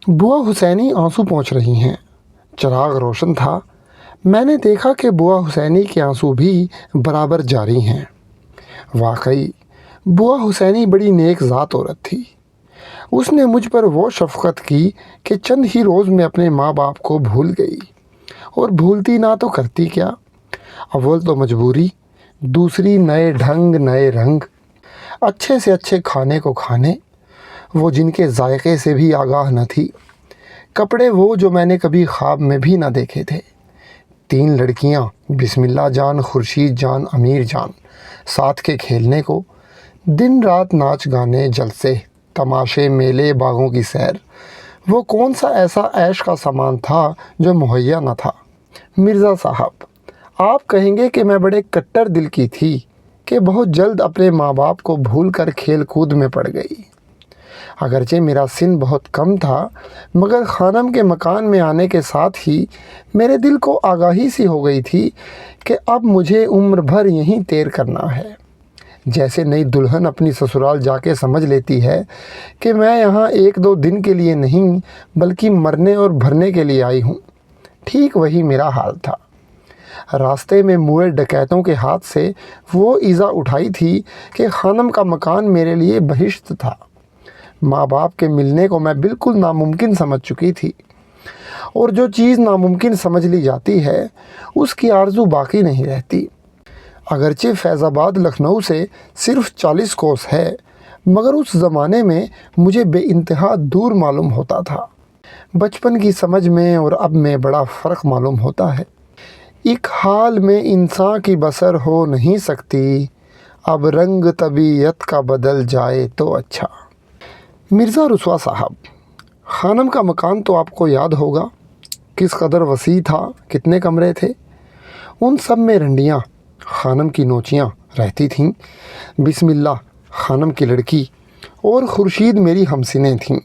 बुआ हुसैनी आंसू पोंछ रही हैं। चिराग रोशन था। मैंने देखा कि बुआ हुसैनी के आंसू भी बराबर जारी हैं। वाकई बुआ हुसैनी बड़ी नेक ज़ात औरत थी। उसने मुझ पर वो शफ़क़त की कि चंद ही रोज़ में अपने माँ बाप को भूल गई। और भूलती ना तो करती क्या। अव्वल तो मजबूरी, दूसरी नए ढंग नए रंग, अच्छे से अच्छे खाने को खाने, वो जिनके जायके से भी आगाह न थी, कपड़े वो जो मैंने कभी ख्वाब में भी ना देखे थे। 3 लड़कियां, बिस्मिल्लाह जान, खुर्शीद जान, अमीर जान, साथ के खेलने को, दिन रात नाच गाने, जलसे, तमाशे, मेले, बागों की सैर। वो कौन सा ऐसा ऐश का सामान था जो मुहैया न था। मिर्ज़ा साहब, आप कहेंगे कि मैं बड़े कट्टर दिल की थी कि बहुत जल्द अपने माँ बाप को भूल कर खेल कूद में पड़ गई। अगरचे मेरा सिन बहुत कम था, मगर खानम के मकान में आने के साथ ही मेरे दिल को आगाही सी हो गई थी कि अब मुझे उम्र भर यहीं तैर करना है। जैसे नई दुल्हन अपनी ससुराल जाके समझ लेती है कि मैं यहाँ 1-2 दिन के लिए नहीं बल्कि मरने और भरने के लिए आई हूँ, ठीक वही मेरा हाल था। रास्ते में मुए डकैतों के हाथ से वो ईज़ा उठाई थी कि खानम का मकान मेरे लिए बहिश्त था। माँ बाप के मिलने को मैं बिल्कुल नामुमकिन समझ चुकी थी, और जो चीज़ नामुमकिन समझ ली जाती है उसकी आरज़ू बाकी नहीं रहती। अगरचे फैज़ाबाद लखनऊ से सिर्फ़ 40 कोस है, मगर उस ज़माने में मुझे बेइंतहा दूर मालूम होता था। बचपन की समझ में और अब में बड़ा फ़र्क मालूम होता है। एक हाल में इंसान की बसर हो नहीं सकती, अब रंग तबीयत का बदल जाए तो अच्छा। मिर्ज़ा रुसवा साहब, खानम का मकान तो आपको याद होगा, किस कदर वसी था, कितने कमरे थे। उन सब में रंडियाँ, खानम की नोचियाँ रहती थीं। बिस्मिल्लाह खानम की लड़की और खुर्शीद मेरी हमसिनें थीं।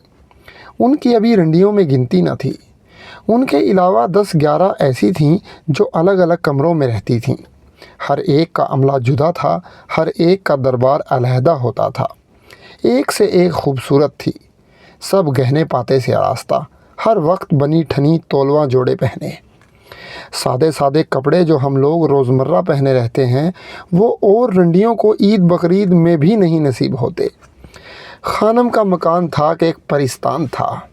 उनकी अभी रंडियों में गिनती न थी। उनके अलावा 10-11 ऐसी थीं जो अलग अलग कमरों में रहती थीं। हर एक का अमला जुदा था, हर एक का दरबार अलहदा होता था। एक से एक खूबसूरत थी, सब गहने पाते से आरास्ता, हर वक्त बनी ठनी तोलवा जोड़े पहने। सादे सादे कपड़े जो हम लोग रोज़मर्रा पहने रहते हैं वो और रंडियों को ईद बकरीद में भी नहीं नसीब होते। खानम का मकान था कि एक परिस्तान था।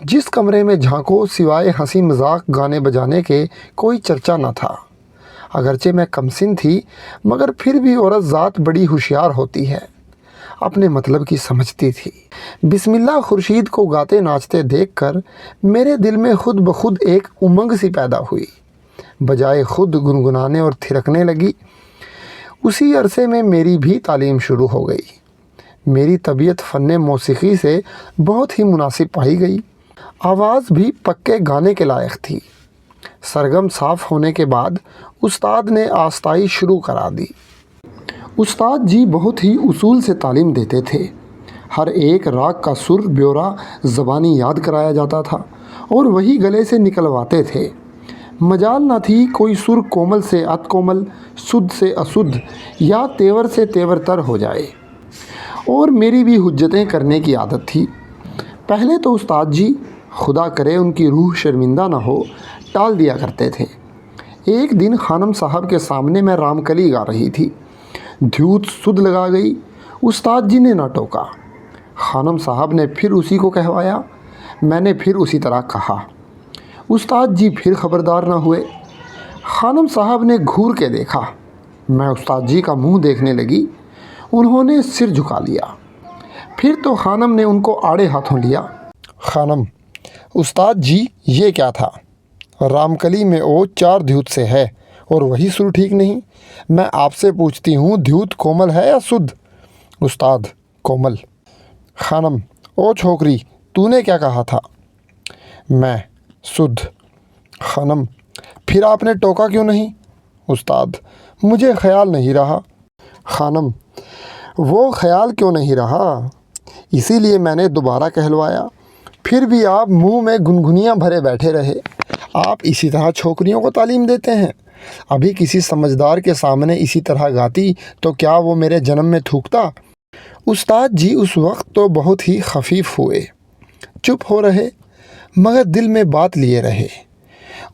जिस कमरे में झांको सिवाय हंसी मजाक गाने बजाने के कोई चर्चा न था। अगरचे मैं कमसिन थी, मगर फिर भी औरत ज़ात बड़ी होशियार होती है, अपने मतलब की समझती थी। बिस्मिल्लाह खुर्शीद को गाते नाचते देखकर मेरे दिल में खुद ब खुद एक उमंग सी पैदा हुई, बजाय खुद गुनगुनाने और थिरकने लगी। उसी अरसे में मेरी भी तालीम शुरू हो गई। मेरी तबीयत फ़न्ने मौसीकी से बहुत ही मुनासिब पाई गई। आवाज़ भी पक्के गाने के लायक थी। सरगम साफ़ होने के बाद उस्ताद ने आस्ताई शुरू करा दी। उस्ताद जी बहुत ही उसूल से तालीम देते थे। हर एक राग का सुर ब्योरा ज़बानी याद कराया जाता था और वही गले से निकलवाते थे। मजाल न थी कोई सुर कोमल से अत कोमल, शुद्ध से अशुद्ध या तेवर से तेवरतर हो जाए। और मेरी भी हुज्जतें करने की आदत थी। पहले तो उस्ताद जी, खुदा करे उनकी रूह शर्मिंदा ना हो, टाल दिया करते थे। एक दिन खानम साहब के सामने मैं रामकली गा रही थी। ध्यूत सुध लगा गई। उस्ताद जी ने ना टोका। खानम साहब ने फिर उसी को कहवाया। मैंने फिर उसी तरह कहा। उस्ताद जी फिर ख़बरदार ना हुए। खानम साहब ने घूर के देखा। मैं उस्ताद जी का मुंह देखने लगी। उन्होंने सिर झुका लिया। फिर तो खानम ने उनको आड़े हाथों लिया। खानम, उस्ताद जी ये क्या था? रामकली में ओ 4 ध्यूत से है और वही सुर ठीक नहीं। मैं आपसे पूछती हूँ, ध्यूत कोमल है या शुद्ध? उस्ताद, कोमल। खानम, ओ छोकरी, तूने क्या कहा था? मैं, शुद्ध। खानम, फिर आपने टोका क्यों नहीं? उस्ताद, मुझे ख्याल नहीं रहा। खानम, वो ख्याल क्यों नहीं रहा? इसीलिए मैंने दोबारा कहलवाया। फिर भी आप मुंह में गुनगुनियाँ भरे बैठे रहे। आप इसी तरह छोकरियों को तालीम देते हैं? अभी किसी समझदार के सामने इसी तरह गाती तो क्या वो मेरे जन्म में थूकता? उस्ताद जी उस वक्त तो बहुत ही खफीफ हुए, चुप हो रहे। मगर दिल में बात लिए रहे।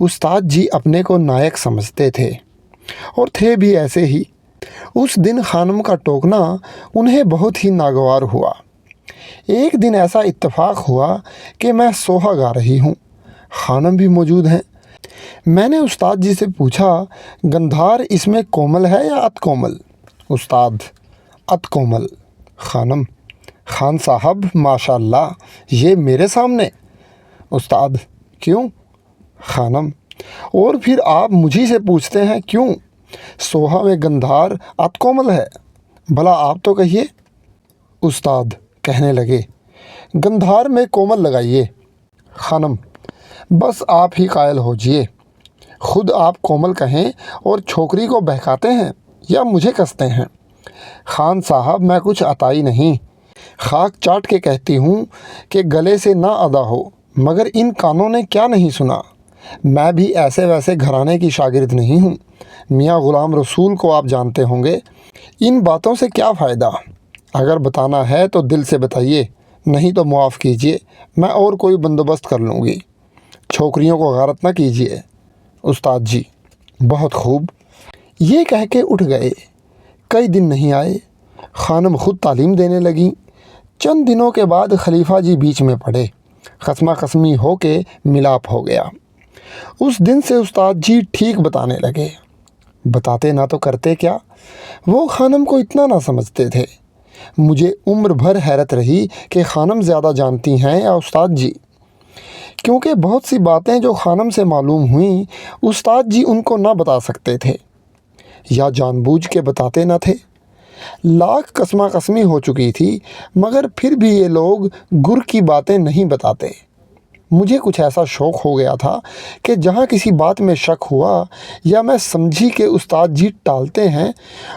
उस्ताद जी अपने को नायक समझते थे और थे भी ऐसे ही। उस दिन खानम का टोकना उन्हें बहुत ही नागवार हुआ। एक दिन ऐसा इत्तेफाक हुआ कि मैं सोहा गा रही हूँ, खानम भी मौजूद हैं। मैंने उस्ताद जी से पूछा, गंधार इसमें कोमल है या अत कोमल? उस्ताद, अत कोमल। खानम, खान साहब माशाल्लाह, ये मेरे सामने? उस्ताद, क्यों? खानम, और फिर आप मुझी से पूछते हैं क्यों? सोहा में गंधार अत कोमल है, भला आप तो कहिए। उस्ताद कहने लगे, गंधार में कोमल लगाइए। खानम, बस आप ही कायल होजिए, खुद आप कोमल कहें और छोकरी को बहकाते हैं या मुझे कसते हैं? खान साहब, मैं कुछ अताई नहीं, खाक चाट के कहती हूँ कि गले से ना अदा हो, मगर इन कानों ने क्या नहीं सुना। मैं भी ऐसे वैसे घराने की शागिर्द नहीं हूँ। मियाँ ग़ुलाम रसूल को आप जानते होंगे। इन बातों से क्या फ़ायदा? अगर बताना है तो दिल से बताइए, नहीं तो मुआफ़ कीजिए, मैं और कोई बंदोबस्त कर लूँगी। छोकरियों को गारत ना कीजिए। उस्ताद जी, बहुत खूब। ये कह के उठ गए। कई दिन नहीं आए। खानम खुद तालीम देने लगीं। चंद दिनों के बाद खलीफा जी बीच में पड़े। खसमा खसमी हो के मिलाप हो गया। उस दिन से उस्ताद जी ठीक बताने लगे। बताते ना तो करते क्या, वो खानम को इतना ना समझते थे। मुझे उम्र भर हैरत रही कि खानम ज़्यादा जानती हैं या उस्ताद जी, क्योंकि बहुत सी बातें जो खानम से मालूम हुई उस्ताद जी उनको ना बता सकते थे या जानबूझ के बताते ना थे। लाख कसमा कसमी हो चुकी थी, मगर फिर भी ये लोग गुर की बातें नहीं बताते। मुझे कुछ ऐसा शौक़ हो गया था कि जहाँ किसी बात में शक हुआ या मैं समझी कि उस्ताद जी टालते हैं,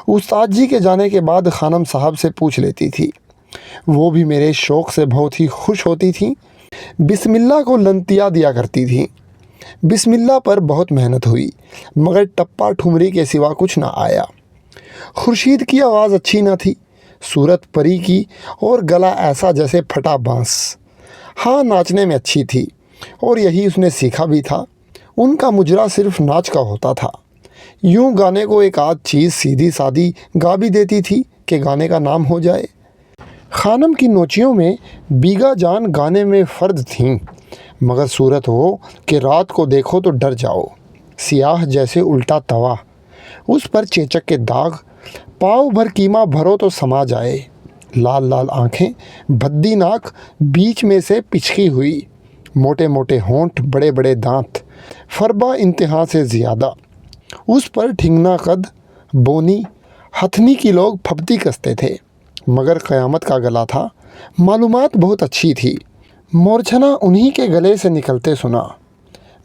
उस्ताद जी के जाने के बाद खानम साहब से पूछ लेती थी। वो भी मेरे शौक़ से बहुत ही खुश होती थी। बिस्मिल्लाह को लंतिया दिया करती थी। बिस्मिल्लाह पर बहुत मेहनत हुई, मगर टप्पा ठुमरी के सिवा कुछ ना आया। खुर्शीद की आवाज़ अच्छी ना थी, सूरत परी की, और गला ऐसा जैसे फटा बांस। हाँ, नाचने में अच्छी थी और यही उसने सीखा भी था। उनका मुजरा सिर्फ नाच का होता था। यूं गाने को एक आध चीज़ सीधी सादी गा भी देती थी कि गाने का नाम हो जाए। खानम की नोचियों में बीगा जान गाने में फ़र्द थीं, मगर सूरत हो कि रात को देखो तो डर जाओ। सियाह जैसे उल्टा तवा, उस पर चेचक के दाग, पाव भर कीमा भरो तो समा जाए। लाल लाल आँखें, भद्दी नाक, बीच में से पिचकी हुई, मोटे मोटे होंठ, बड़े बड़े दांत, फरबा इंतहा से ज़्यादा। उस पर ठिंगना कद, बोनी, हथनी की लोग फपती कसते थे, मगर क़यामत का गला था। मालूमात बहुत अच्छी थी। मोरछना उन्हीं के गले से निकलते सुना।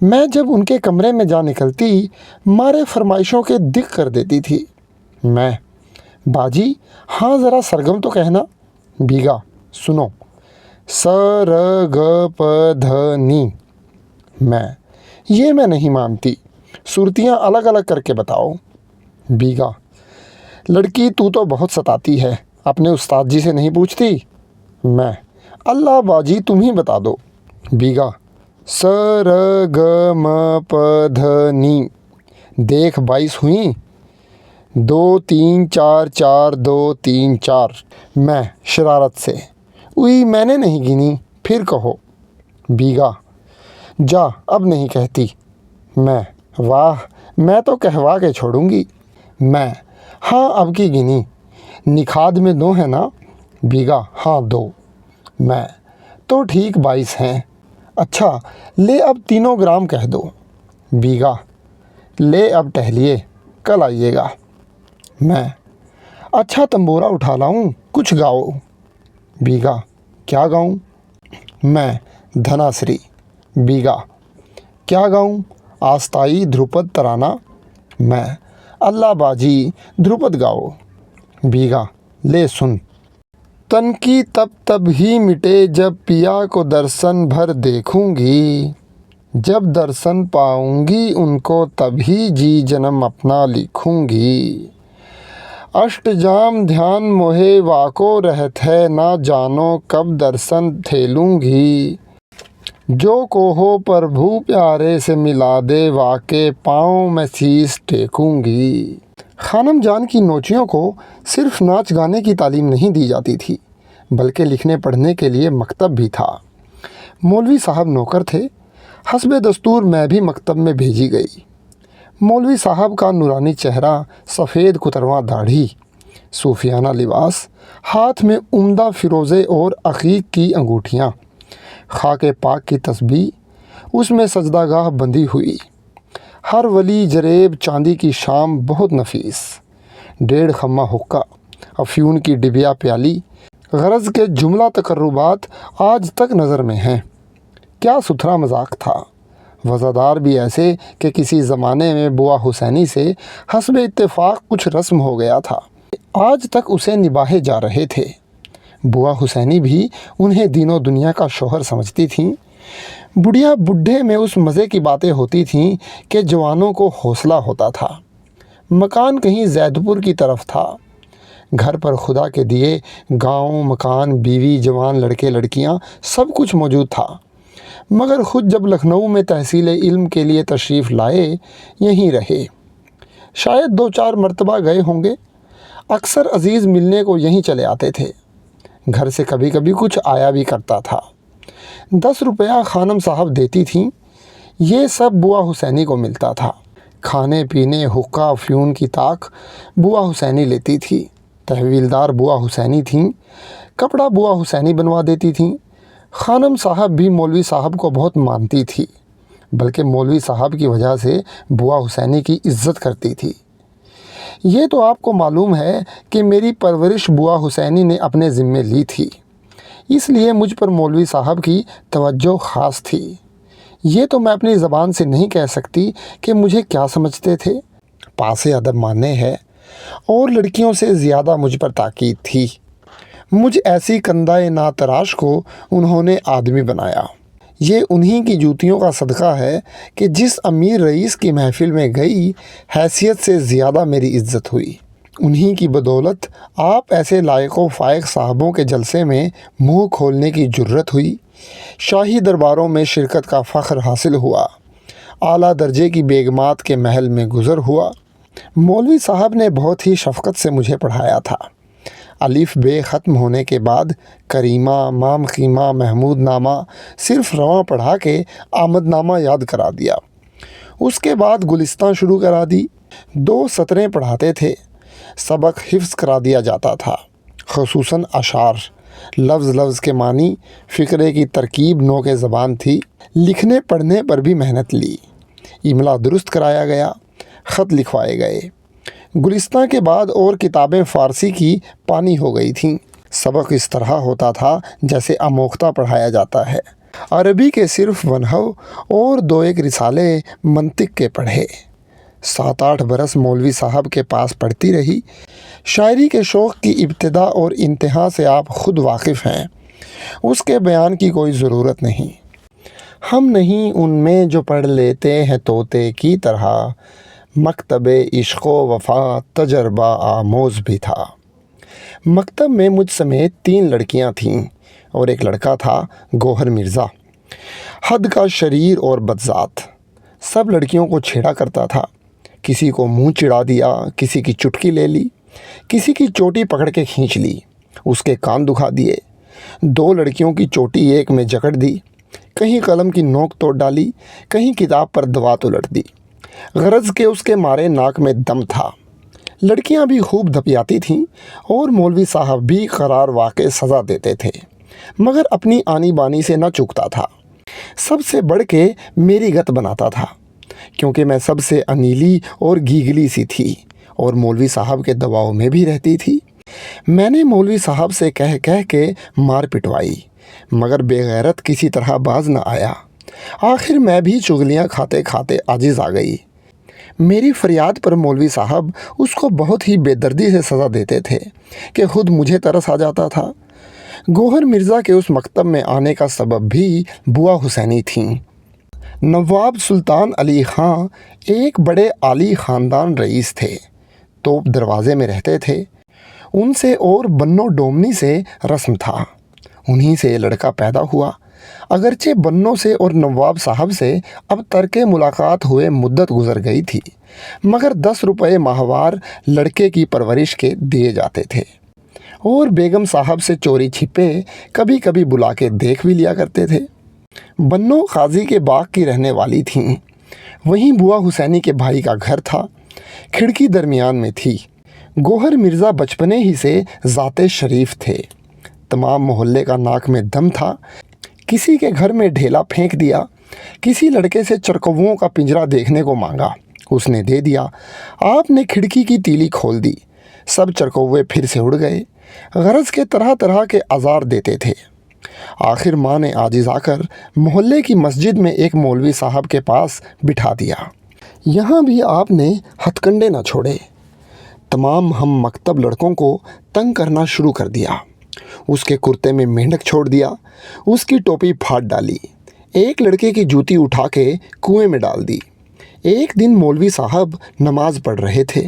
मैं जब उनके कमरे में जा निकलती, मारे फरमाइशों के दिख कर देती थी। मैं, बाजी हाँ ज़रा सरगम तो कहना। बीगा, सुनो, स र ग प ध नी। मैं नहीं मानती, सुरतियाँ अलग अलग करके बताओ। बीगा, लड़की तू तो बहुत सताती है, अपने उस्ताद जी से नहीं पूछती। मैं, अल्लाह बाजी तुम ही बता दो। बीगा, स र ग म प ध नी। देख 22 हुई, 2 3 4 4 2 3 4। मैं शरारत से, उई मैंने नहीं गिनी, फिर कहो। बीगा, जा अब नहीं कहती। मैं, वाह, मैं तो कहवा के छोड़ूंगी। मैं, हाँ अब की गिनी, निखाद में 2 है ना? बीगा, हाँ 2। मैं, तो ठीक 22 हैं। अच्छा ले अब 3 ग्राम कह दो। बीगा, ले अब टहलिए, कल आइएगा। मैं, अच्छा तंबोरा उठा लाऊं, कुछ गाओ। बीगा, क्या गाऊं? मैं, धनाश्री। बीगा, क्या गाऊं? आस्ताई, ध्रुपद, तराना। मैं, अल्लाह बाजी ध्रुपद गाओ। बीगा, ले सुन। तन की तब ही मिटे जब पिया को दर्शन भर देखूंगी, जब दर्शन पाऊंगी उनको तभी जी जन्म अपना लिखूंगी। अष्टजाम ध्यान मोहे वाको रहत है, ना जानो कब दर्शन थेलूंगी। جو کو ہو پربھو پیارے سے ملا دے واقع پاؤں میں سیس ٹیکوں گی۔ خانم جان کی نوچیوں کو صرف ناچ گانے کی تعلیم نہیں دی جاتی تھی بلکہ لکھنے پڑھنے کے لیے مکتب بھی تھا۔ مولوی صاحب نوکر تھے، حسب دستور میں بھی مکتب میں بھیجی گئی۔ مولوی صاحب کا نورانی چہرہ، سفید کترواں داڑھی، صوفیانہ لباس، ہاتھ میں عمدہ فیروزے اور عقیق کی انگوٹھیاں، خاک پاک کی تسبیح اس میں سجدہ گاہ بندھی ہوئی، ہر ولی جریب چاندی کی شام بہت نفیس، 1.5 خمہ حقہ، افیون کی ڈبیا پیالی، غرض کے جملہ تقربات آج تک نظر میں ہیں۔ کیا ستھرا مذاق تھا، وزادار بھی ایسے کہ کسی زمانے میں بوا حسینی سے حسب اتفاق کچھ رسم ہو گیا تھا، آج تک اسے نباہے جا رہے تھے۔ بوا حسینی بھی انہیں دین و دنیا کا شوہر سمجھتی تھیں۔ بڑھیا بڈھے میں اس مزے کی باتیں ہوتی تھیں کہ جوانوں کو حوصلہ ہوتا تھا۔ مکان کہیں زید پور کی طرف تھا۔ گھر پر خدا کے دیے گاؤں، مکان، بیوی، جوان لڑکے لڑکیاں سب کچھ موجود تھا، مگر خود جب لکھنؤ میں تحصیل علم کے لیے تشریف لائے یہیں رہے۔ شاید 2-4 مرتبہ گئے ہوں گے۔ اکثر عزیز ملنے کو یہیں چلے آتے تھے۔ گھر سے کبھی کبھی کچھ آیا بھی کرتا تھا۔ 10 روپیہ خانم صاحب دیتی تھیں، یہ سب بوا حسینی کو ملتا تھا۔ کھانے پینے، حقہ، افیون کی طاق بوا حسینی لیتی تھی۔ تحویلدار بوا حسینی تھیں، کپڑا بوا حسینی بنوا دیتی تھیں۔ خانم صاحب بھی مولوی صاحب کو بہت مانتی تھی، بلکہ مولوی صاحب کی وجہ سے بوا حسینی کی عزت کرتی تھی۔ یہ تو آپ کو معلوم ہے کہ میری پرورش بوا حسینی نے اپنے ذمے لی تھی، اس لیے مجھ پر مولوی صاحب کی توجہ خاص تھی۔ یہ تو میں اپنی زبان سے نہیں کہہ سکتی کہ مجھے کیا سمجھتے تھے۔ پاس ادب ماننے ہے، اور لڑکیوں سے زیادہ مجھ پر تاکید تھی۔ مجھ ایسی کندہ ناتراش کو انہوں نے آدمی بنایا۔ یہ انہی کی جوتیوں کا صدقہ ہے کہ جس امیر رئیس کی محفل میں گئی، حیثیت سے زیادہ میری عزت ہوئی۔ انہی کی بدولت آپ ایسے لائق و فائق صاحبوں کے جلسے میں منہ کھولنے کی جرت ہوئی، شاہی درباروں میں شرکت کا فخر حاصل ہوا، اعلیٰ درجے کی بیگمات کے محل میں گزر ہوا۔ مولوی صاحب نے بہت ہی شفقت سے مجھے پڑھایا تھا۔ الف بے ختم ہونے کے بعد کریمہ، مام خیمہ، محمود نامہ صرف رواں پڑھا کے آمد نامہ یاد کرا دیا۔ اس کے بعد گلستان شروع کرا دی۔ 2 سطریں پڑھاتے تھے، سبق حفظ کرا دیا جاتا تھا، خصوصاً اشعار، لفظ لفظ کے معنی، فقرے کی ترکیب نو کے زبان تھی۔ لکھنے پڑھنے پر بھی محنت لی، املا درست کرایا گیا، خط لکھوائے گئے۔ گلستان کے بعد اور کتابیں فارسی کی پانی ہو گئی تھیں۔ سبق اس طرح ہوتا تھا جیسے آموختہ پڑھایا جاتا ہے۔ عربی کے صرف 1 نحو اور 2-1 رسالے منطق کے پڑھے۔ 7-8 برس مولوی صاحب کے پاس پڑھتی رہی۔ شاعری کے شوق کی ابتدا اور انتہا سے آپ خود واقف ہیں، اس کے بیان کی کوئی ضرورت نہیں۔ ہم نہیں ان میں جو پڑھ لیتے ہیں طوطے کی طرح، مکتب عشق و وفا تجربہ آموز بھی تھا۔ مکتب میں مجھ سمیت 3 لڑکیاں تھیں اور ایک لڑکا تھا، گوہر مرزا، حد کا شریر اور بدذات۔ سب لڑکیوں کو چھیڑا کرتا تھا، کسی کو منہ چڑھا دیا، کسی کی چٹکی لے لی، کسی کی چوٹی پکڑ کے کھینچ لی، اس کے کان دکھا دیے۔ 2 لڑکیوں کی چوٹی ایک میں جکڑ دی، کہیں قلم کی نوک توڑ ڈالی، کہیں کتاب پر دوات الٹ دی، غرض کہ اس کے مارے ناک میں دم تھا۔ لڑکیاں بھی خوب دھپیاتی تھیں اور مولوی صاحب بھی قرار واقع سزا دیتے تھے، مگر اپنی آنی بانی سے نہ چکتا تھا۔ سب سے بڑھ کے میری گت بناتا تھا، کیونکہ میں سب سے انیلی اور گیگلی سی تھی اور مولوی صاحب کے دباؤ میں بھی رہتی تھی۔ میں نے مولوی صاحب سے کہہ کے مار پٹوائی، مگر بے غیرت کسی طرح باز نہ آیا۔ آخر میں بھی چغلیاں کھاتے کھاتے عاجز آ گئی۔ میری فریاد پر مولوی صاحب اس کو بہت ہی بے دردی سے سزا دیتے تھے کہ خود مجھے ترس آ جاتا تھا۔ گوہر مرزا کے اس مکتب میں آنے کا سبب بھی بوا حسینی تھیں۔ نواب سلطان علی خان ایک بڑے عالی خاندان رئیس تھے، توپ دروازے میں رہتے تھے۔ ان سے اور بنو ڈومنی سے رسم تھا، انہی سے لڑکا پیدا ہوا، अगरचे बन्नो से और नवाब साहब से अब तर्के मुलाकात हुए मुद्दत गुजर गई थी, मगर 10 रुपये माहवार लड़के की परवरिश के दिए जाते थे और बेगम साहब से चोरी छिपे कभी कभी बुला के देख भी लिया करते थे। बन्नो काजी के बाग की रहने वाली थीं। वहीं बुआ हुसैनी के भाई का घर था। खिड़की दरमियान में थी। गौहर मिर्ज़ा बचपने ही से ज़ाते शरीफ थे। तमाम मोहल्ले का नाक में दम था। किसी के घर में ढेला फेंक दिया, किसी लड़के से चरकौवों का पिंजरा देखने को मांगा, उसने दे दिया। आपने खिड़की की तीली खोल दी, सब चरकौवे फिर से उड़ गए। गरज के तरह तरह के आज़ार देते थे। आखिर माँ ने आजिज़ आकर मोहल्ले की मस्जिद में एक मौलवी साहब के पास बिठा दिया। यहाँ भी आपने हथकंडे न छोड़े। तमाम हम मकतब लड़कों को तंग करना शुरू कर दिया। उसके कुर्ते में मेंढक छोड़ दिया, उसकी टोपी फाड़ डाली, एक लड़के की जूती उठा के कुएं में डाल दी। एक दिन मौलवी साहब नमाज पढ़ रहे थे।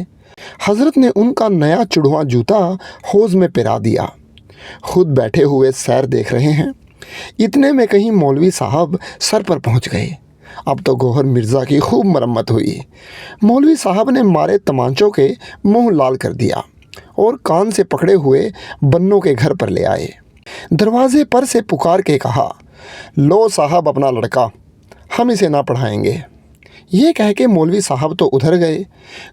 हज़रत ने उनका नया चुड़वा जूता हौज़ में पिरा दिया। खुद बैठे हुए सैर देख रहे हैं। इतने में कहीं मौलवी साहब सर पर पहुंच गए। अब तो गौहर मिर्ज़ा की खूब मरम्मत हुई। मौलवी साहब ने मारे तमांचों के मुंह लाल कर दिया और कान से पकड़े हुए बन्नों के घर पर ले आए। दरवाजे पर से पुकार के कहा, लो साहब अपना लड़का, हम इसे ना पढ़ाएंगे। ये कह के मौलवी साहब तो उधर गए।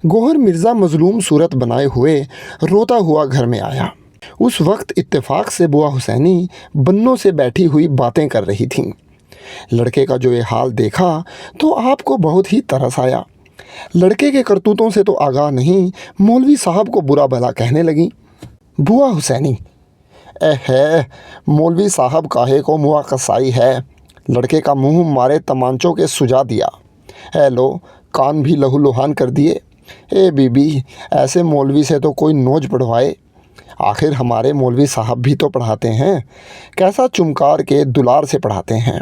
गौहर मिर्ज़ा मज़लूम सूरत बनाए हुए रोता हुआ घर में आया। उस वक्त इत्तेफाक से बुआ हुसैनी बन्नों से बैठी हुई बातें कर रही थीं। लड़के का जो ये हाल देखा तो आपको बहुत ही तरस आया। लड़के के करतूतों से तो आगाह नहीं, मौलवी साहब को बुरा भला कहने लगी। बुआ हुसैनी, है मौलवी साहब काहे को मुआ कसाई है, लड़के का मुंह मारे तमांचों के सुजा दिया है, लो कान भी लहू लुहान कर दिए। ए बीबी, ऐसे मौलवी से तो कोई नोज पढ़वाए, आखिर हमारे मौलवी साहब भी तो पढ़ाते हैं, कैसा चुमकार के दुलार से पढ़ाते हैं।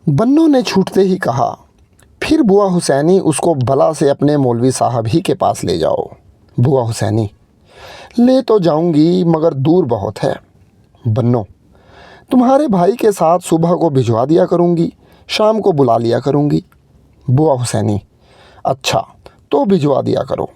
बन्नों ने छूटते ही कहा, फिर बुआ हुसैनी उसको भला से अपने मौलवी साहब ही के पास ले जाओ। बुआ हुसैनी, ले तो जाऊंगी मगर दूर बहुत है। बन्नो, तुम्हारे भाई के साथ सुबह को भिजवा दिया करूंगी, शाम को बुला लिया करूंगी। बुआ हुसैनी, अच्छा तो भिजवा दिया करो।